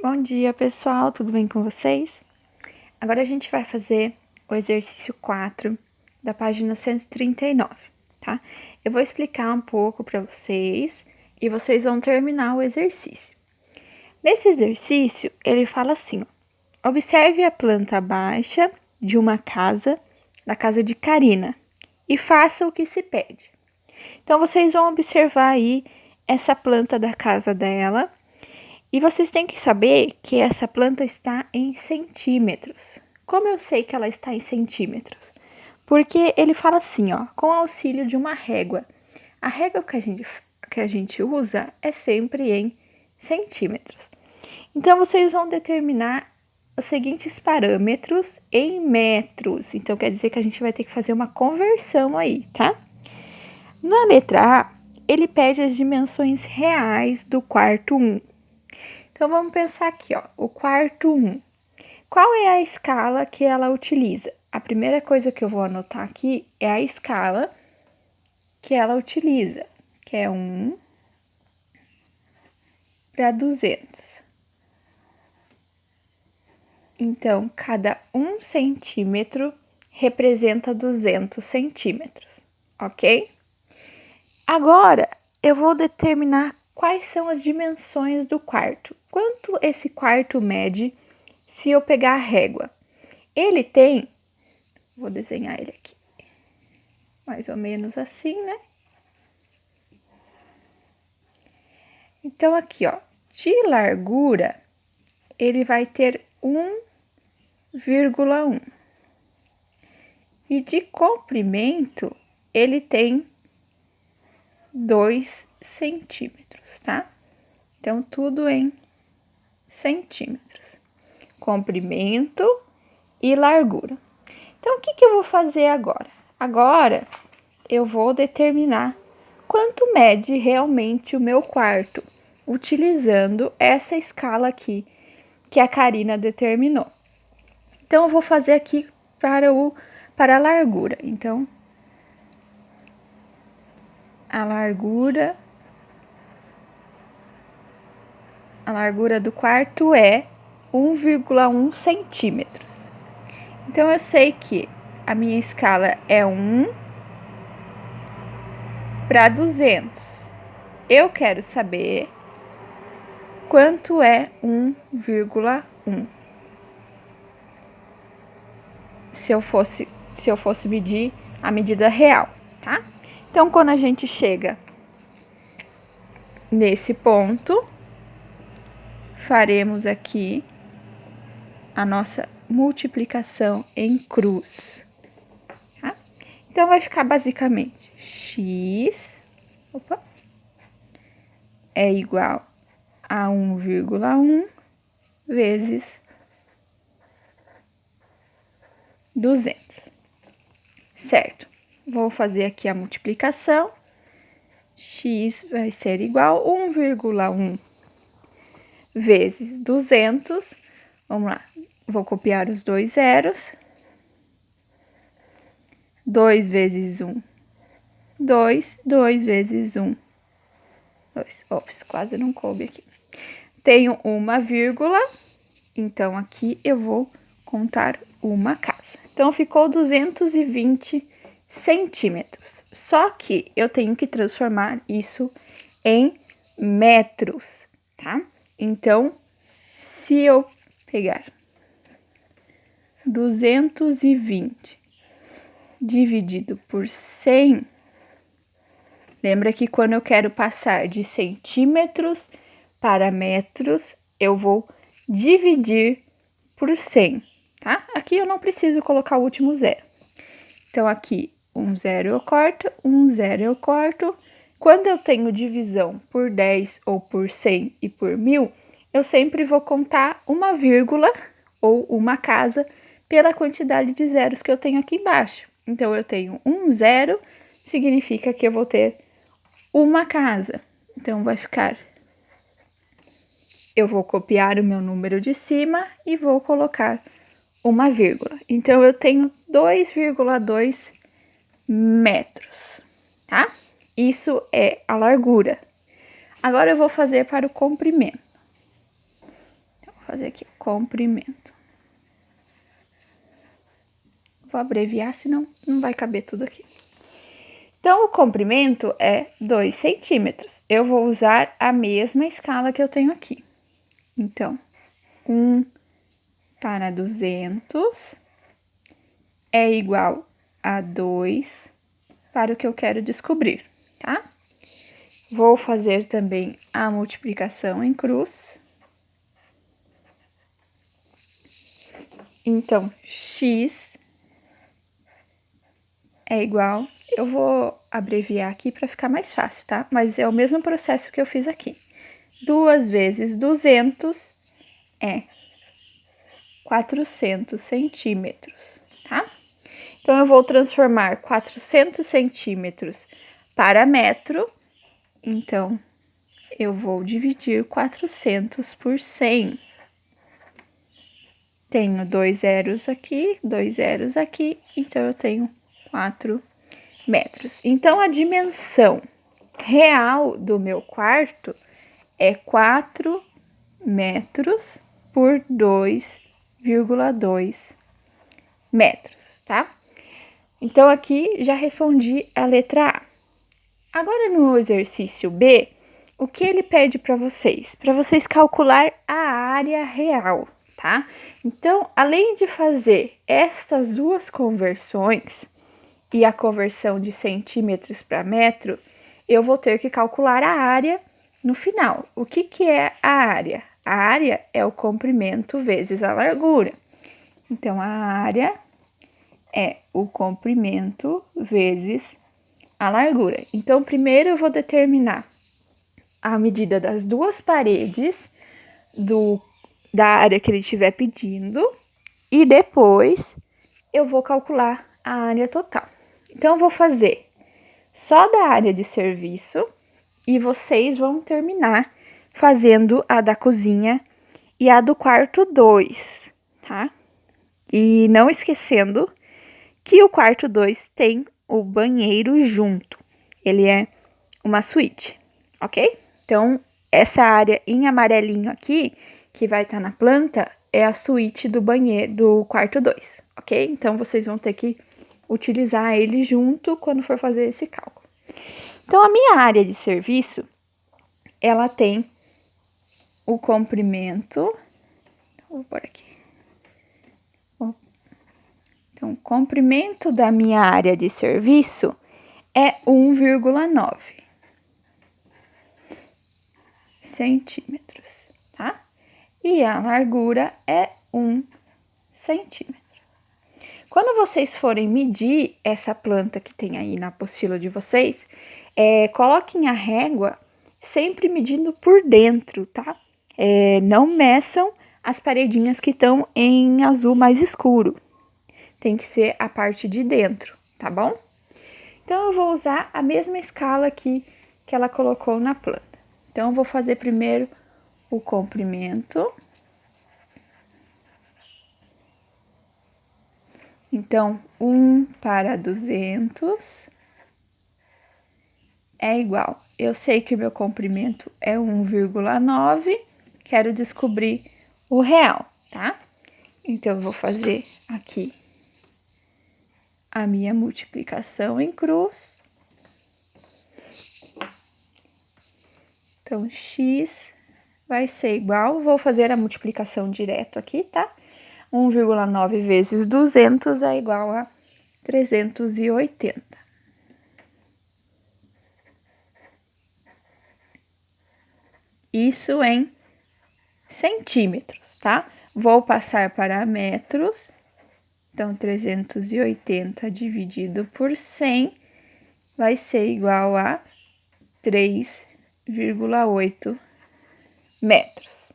Bom dia, pessoal, tudo bem com vocês? Agora a gente vai fazer o exercício 4 da página 139, tá? Eu vou explicar um pouco para vocês e vocês vão terminar o exercício. Nesse exercício, ele fala assim, ó, observe a planta baixa de uma casa, da casa de Karina, e faça o que se pede. Então, vocês vão observar aí essa planta da casa dela. E vocês têm que saber que essa planta está em centímetros. Como eu sei que ela está em centímetros? Porque ele fala assim, ó, com auxílio de uma régua. A régua que a gente usa é sempre em centímetros. Então, vocês vão determinar os seguintes parâmetros em metros. Então, quer dizer que a gente vai ter que fazer uma conversão aí, tá? Na letra A, ele pede as dimensões reais do quarto 1. Então, vamos pensar aqui, ó, o quarto 1. Qual é a escala que ela utiliza? A primeira coisa que eu vou anotar aqui é a escala que ela utiliza, que é 1 para 200. Então, cada 1 centímetro representa 200 centímetros, ok? Agora, eu vou determinar quais são as dimensões do quarto. Quanto esse quarto mede se eu pegar a régua? Ele tem, vou desenhar ele aqui, mais ou menos assim, né? Então, aqui, ó, de largura, ele vai ter 1,1. E de comprimento, ele tem 2 centímetros, tá? Então, tudo em centímetros. Comprimento e largura. Então, o que eu vou fazer agora? Agora, eu vou determinar quanto mede realmente o meu quarto, utilizando essa escala aqui que a Karina determinou. Então, eu vou fazer aqui para a largura. Então, a largura do quarto é 1,1 centímetros. Então, eu sei que a minha escala é 1 para 200. Eu quero saber quanto é 1,1. Se eu fosse medir a medida real, tá? Então, quando a gente chega nesse ponto, faremos aqui a nossa multiplicação em cruz, tá? Então, vai ficar basicamente x é igual a 1,1 vezes 200, certo? Vou fazer aqui a multiplicação. X vai ser igual a 1,1 vezes 200. Vamos lá, vou copiar os dois zeros. 2 vezes 1, 2. 2 vezes 1, 2. Ops, quase não coube aqui. Tenho uma vírgula, então aqui eu vou contar uma casa. Então, ficou 220 centímetros. Só que eu tenho que transformar isso em metros, tá? Então, se eu pegar 220 dividido por 100, lembra que quando eu quero passar de centímetros para metros, eu vou dividir por 100, tá? Aqui eu não preciso colocar o último zero. Então, aqui, um zero eu corto, um zero eu corto. Quando eu tenho divisão por 10 ou por 100 e por 1000, eu sempre vou contar uma vírgula ou uma casa pela quantidade de zeros que eu tenho aqui embaixo. Então, eu tenho um zero, significa que eu vou ter uma casa. Então, vai ficar... Eu vou copiar o meu número de cima e vou colocar uma vírgula. Então, eu tenho 2,2 metros, tá? Isso é a largura. Agora, eu vou fazer para o comprimento. Então, fazer aqui, comprimento. Vou abreviar, senão não vai caber tudo aqui. Então, o comprimento é 2 centímetros. Eu vou usar a mesma escala que eu tenho aqui. Então, 1 para 200 é igual a 2 para o que eu quero descobrir, tá? Vou fazer também a multiplicação em cruz. Então, x é igual... Eu vou abreviar aqui para ficar mais fácil, tá? Mas é o mesmo processo que eu fiz aqui. 2 vezes 200 é 400 centímetros, tá? Então, eu vou transformar 400 centímetros para metro. Então, eu vou dividir 400 por 100. Tenho 2 zeros aqui, 2 zeros aqui, então eu tenho 4 metros. Então, a dimensão real do meu quarto é 4 metros por 2,2 metros, tá? Então, aqui já respondi a letra A. Agora, no exercício B, o que ele pede para vocês? Para vocês calcular a área real, tá? Então, além de fazer estas duas conversões e a conversão de centímetros para metro, eu vou ter que calcular a área no final. O que é a área? A área é o comprimento vezes a largura. Então, a área é o comprimento vezes a largura. Então, primeiro eu vou determinar a medida das duas paredes da área que ele estiver pedindo e depois eu vou calcular a área total. Então, eu vou fazer só da área de serviço e vocês vão terminar fazendo a da cozinha e a do quarto 2, tá? E não esquecendo que o quarto 2 tem o banheiro junto. Ele é uma suíte, ok? Então, essa área em amarelinho aqui, que vai estar na planta, é a suíte do banheiro do quarto 2, ok? Então, vocês vão ter que utilizar ele junto quando for fazer esse cálculo. Então, a minha área de serviço, ela tem o comprimento... Vou pôr aqui. Então, o comprimento da minha área de serviço é 1,9 centímetros, tá? E a largura é 1 centímetro. Quando vocês forem medir essa planta que tem aí na apostila de vocês, coloquem a régua sempre medindo por dentro, tá? Não meçam as paredinhas que estão em azul mais escuro. Tem que ser a parte de dentro, tá bom? Então, eu vou usar a mesma escala aqui que ela colocou na planta. Então, eu vou fazer primeiro o comprimento. Então, 1 para 200 é igual. Eu sei que o meu comprimento é 1,9, quero descobrir o real, tá? Então, eu vou fazer aqui a minha multiplicação em cruz. Então, x vai ser igual, vou fazer a multiplicação direto aqui, tá? 1,9 vezes 200 é igual a 380. Isso em centímetros, tá? Vou passar para metros. Então, 380 dividido por 100 vai ser igual a 3,8 metros.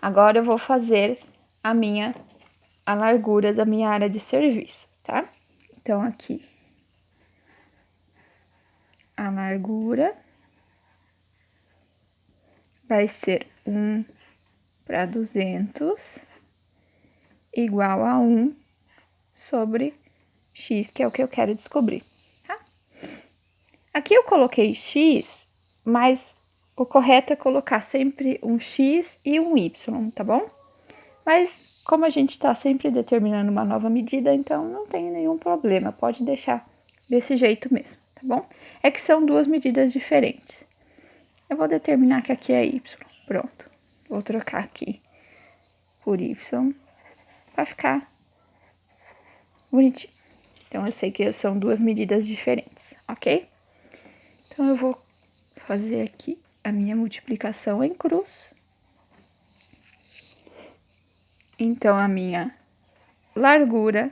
Agora, eu vou fazer a largura da minha área de serviço, tá? Então, aqui, a largura vai ser 1 para 200 igual a 1 sobre x, que é o que eu quero descobrir, tá? Aqui eu coloquei x, mas o correto é colocar sempre um x e um y, tá bom? Mas como a gente está sempre determinando uma nova medida, então não tem nenhum problema, pode deixar desse jeito mesmo, tá bom? É que são duas medidas diferentes. Eu vou determinar que aqui é y, pronto. Vou trocar aqui por y para ficar bonitinho. Então, eu sei que são duas medidas diferentes, ok? Então, eu vou fazer aqui a minha multiplicação em cruz. Então, a minha largura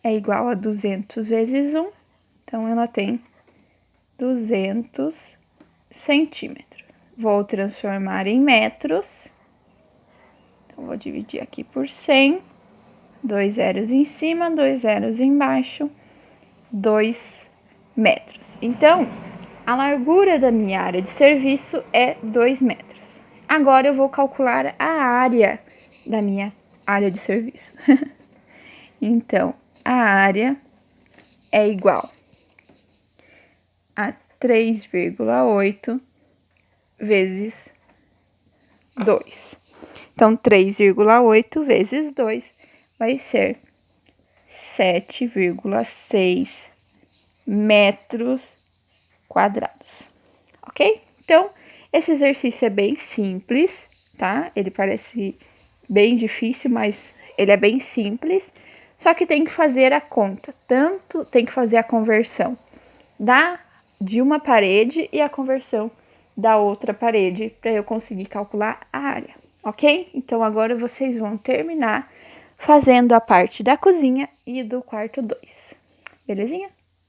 é igual a 200 vezes 1. Então, ela tem 200 centímetros. Vou transformar em metros. Então, vou dividir aqui por 100. 2 zeros em cima, 2 zeros embaixo, 2 metros. Então, a largura da minha área de serviço é 2 metros. Agora, eu vou calcular a área da minha área de serviço. Então, a área é igual a 3,8 vezes 2. Então, 3,8 vezes 2 vai ser 7,6 metros quadrados, ok? Então, esse exercício é bem simples, tá? Ele parece bem difícil, mas ele é bem simples. Só que tem que fazer a conta, tanto tem que fazer a conversão de uma parede e a conversão da outra parede para eu conseguir calcular a área, ok? Então, agora vocês vão terminar fazendo a parte da cozinha e do quarto 2, belezinha?